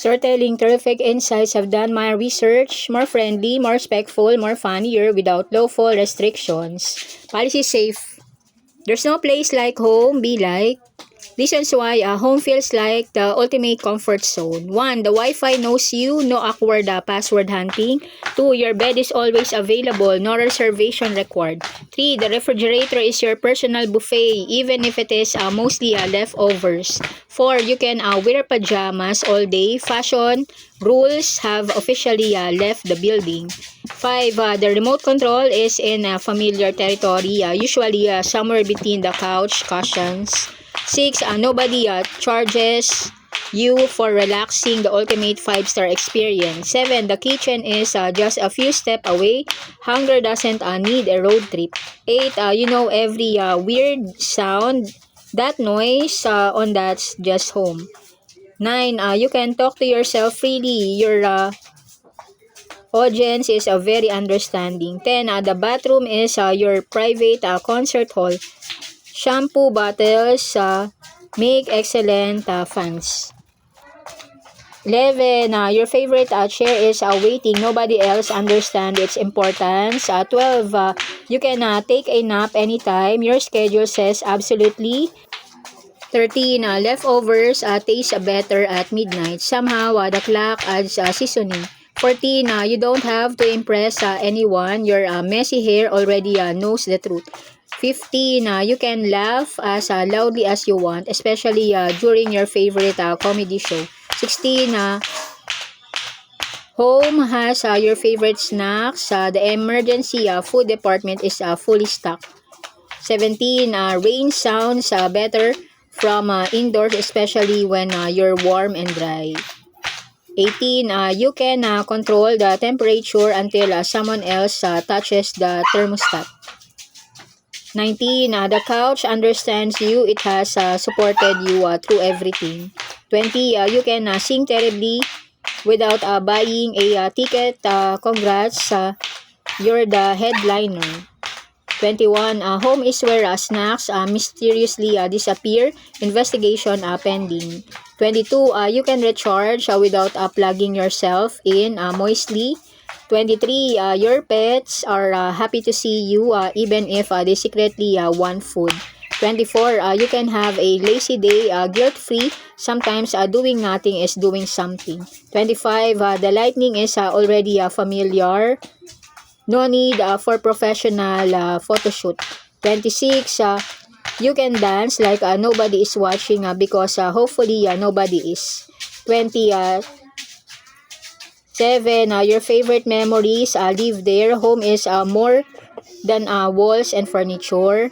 Storytelling, terrific insights. Have done my research. More friendly, more respectful, more funnier without lawful restrictions. Policy safe. There's no place like home. Be like. Reasons why home feels like the ultimate comfort zone. 1. The Wi-Fi knows you, no awkward password hunting. 2. Your bed is always available, no reservation required. 3. The refrigerator is your personal buffet, even if it is mostly leftovers. 4. You can wear pajamas all day. Fashion rules have officially left the building. 5. The remote control is in familiar territory, usually somewhere between the couch cushions. 6. Nobody charges you for relaxing, the ultimate 5-star experience. 7. The kitchen is just a few steps away. Hunger doesn't need a road trip. 8. You know every weird sound. That noise on that's just home. 9. You can talk to yourself freely. Your audience is very understanding. 10. The bathroom is your private concert hall. Shampoo bottles make excellent fans. 11. Your favorite chair is waiting. Nobody else understands its importance. 12. You can take a nap anytime. Your schedule says absolutely. 13. Leftovers taste better at midnight. Somehow, the clock adds seasoning. 14. You don't have to impress anyone. Your messy hair already knows the truth. 15. You can laugh as loudly as you want, especially during your favorite comedy show. 16. Home has your favorite snacks. The emergency food department is fully stocked. 17. Rain sounds better from indoors, especially when you're warm and dry. 18. You can control the temperature until someone else touches the thermostat. 19. The couch understands you. It has supported you through everything. 20. You can sing terribly without buying a ticket. Congrats, you're the headliner. 21. Home is where snacks mysteriously disappear. Investigation pending. 22. You can recharge without plugging yourself in moistly. 23. Your pets are happy to see you even if they secretly want food. 24. You can have a lazy day guilt-free. Sometimes doing nothing is doing something. 25. The lighting is already familiar. No need for professional photo shoot. 26. You can dance like nobody is watching because hopefully nobody is. 27. Your favorite memories live there. Home is more than walls and furniture.